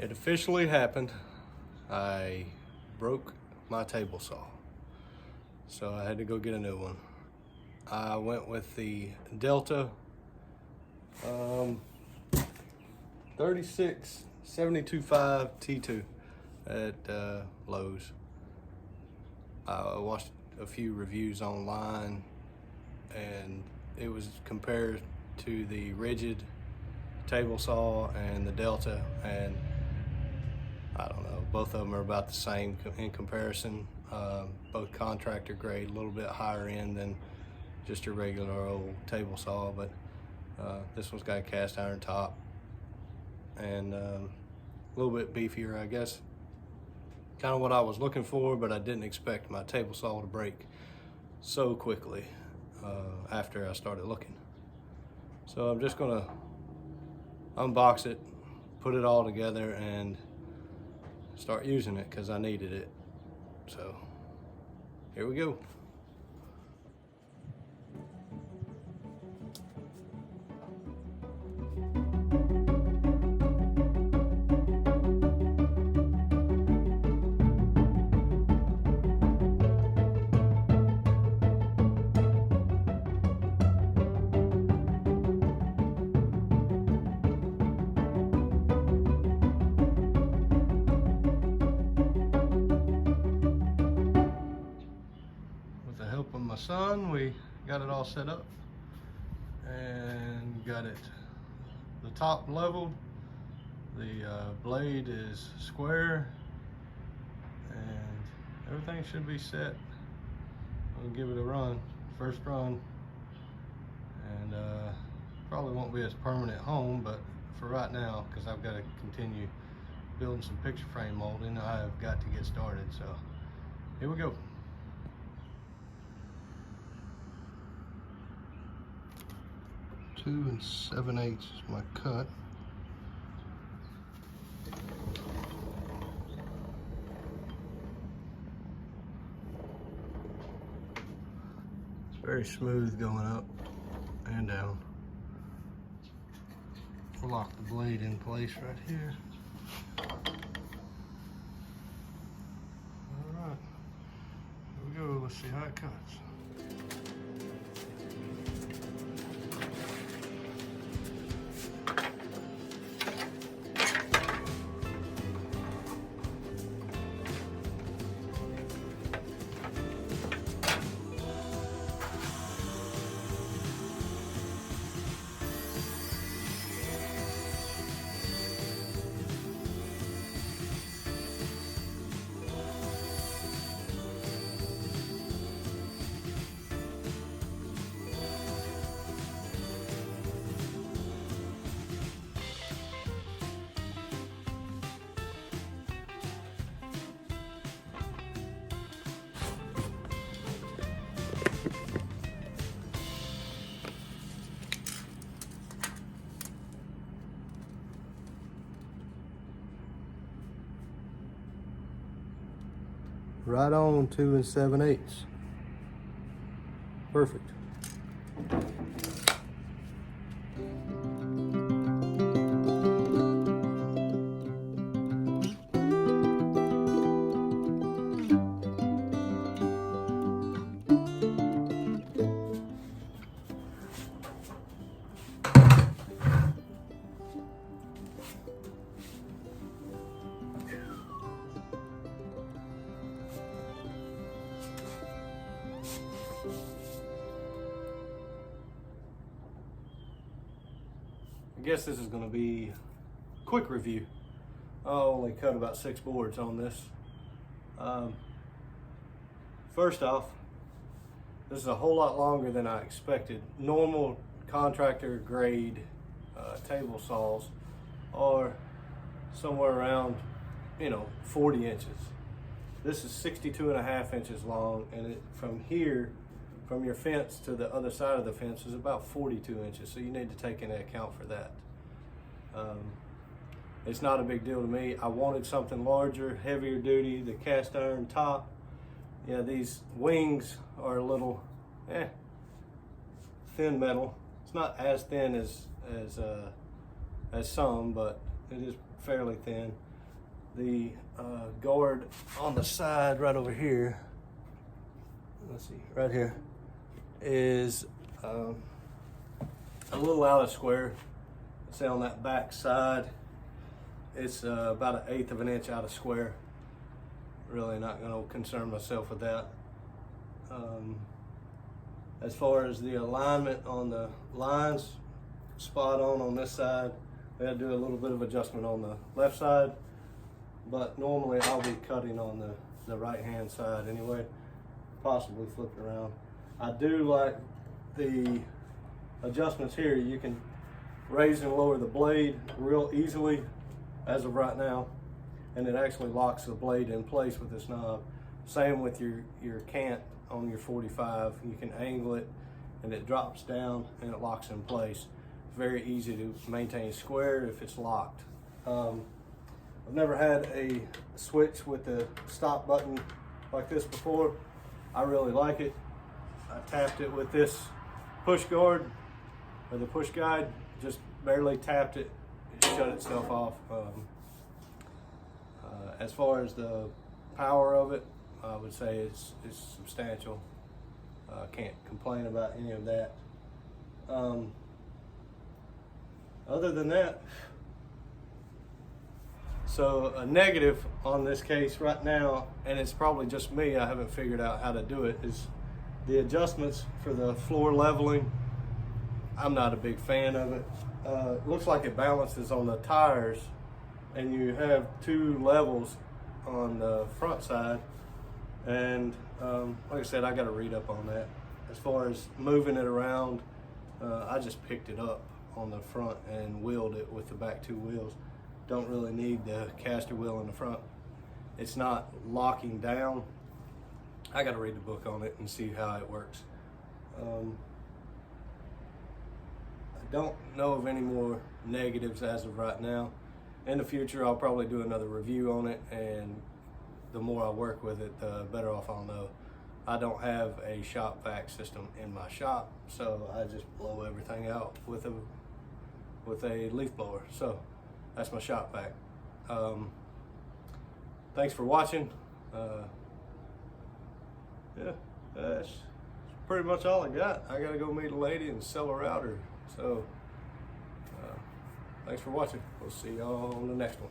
It officially happened. I broke my table saw, so I had to go get a new one. I went with the Delta 36-72.5 T2 at Lowe's. I watched a few reviews online, and it was compared to the rigid table saw and the Delta, and I don't know, both of them are about the same in comparison. Both contractor grade, a little bit higher end than just your regular old table saw, but this one's got a cast iron top and a little bit beefier, I guess. Kind of what I was looking for, but I didn't expect my table saw to break so quickly after I started looking. So I'm just gonna unbox it, put it all together, and start using it because I needed it. So here we go. With my son, we got it all set up and got it the top leveled. The blade is square and everything should be set. We'll give it a run, first run, and probably won't be as permanent home, but for right now, because I've got to continue building some picture frame molding, I've got to get started. So here we go. 2 7/8 is my cut. It's very smooth going up and down. We'll lock the blade in place right here. All right, here we go. Let's see how it cuts. Right on 2 7/8. Perfect. I guess this is going to be a quick review. I only cut about 6 boards on this. First off, this is a whole lot longer than I expected. Normal contractor grade table saws are somewhere around 40 inches. This is 62.5 inches long, and from here, from your fence to the other side of the fence, is about 42 inches, so you need to take into account for that. It's not a big deal to me. I wanted something larger, heavier duty, the cast iron top. Yeah, these wings are a little thin metal. It's not as thin as some, but it is fairly thin. the guard on the side right over here, let's see, right here, is a little out of square. Say on that back side, it's about 1/8 of an inch out of square. Really not going to concern myself with that. As far as the alignment on the lines, spot on this side. We had to do a little bit of adjustment on the left side, but normally I'll be cutting on the right hand side anyway, possibly flip it around. I do like the adjustments here. You can raise and lower the blade real easily as of right now, and it actually locks the blade in place with this knob. Same with your cant on your 45. You can angle it and it drops down and it locks in place. Very easy to maintain square if it's locked. I've never had a switch with the stop button like this before. I really like it. I tapped it with this push guard, or the push guide, just barely tapped it, it shut itself off. As far as the power of it, I would say it's substantial. Can't complain about any of that. Other than that, so a negative on this case right now, and it's probably just me, I haven't figured out how to do it, is the adjustments for the floor leveling. I'm not a big fan of it. It looks like it balances on the tires, and you have 2 levels on the front side, and like I said, I got to read up on that. As far as moving it around, I just picked it up on the front and wheeled it with the back 2 wheels. Don't really need the caster wheel in the front. It's not locking down. I got to read the book on it and see how it works. I don't know of any more negatives as of right now. In the future, I'll probably do another review on it, and the more I work with it, the better off I'll know. I don't have a shop vac system in my shop, so I just blow everything out with a leaf blower. So that's my shop vac. Thanks for watching. Yeah, that's pretty much all I got. I gotta go meet a lady and sell her router. So thanks for watching. We'll see y'all on the next one.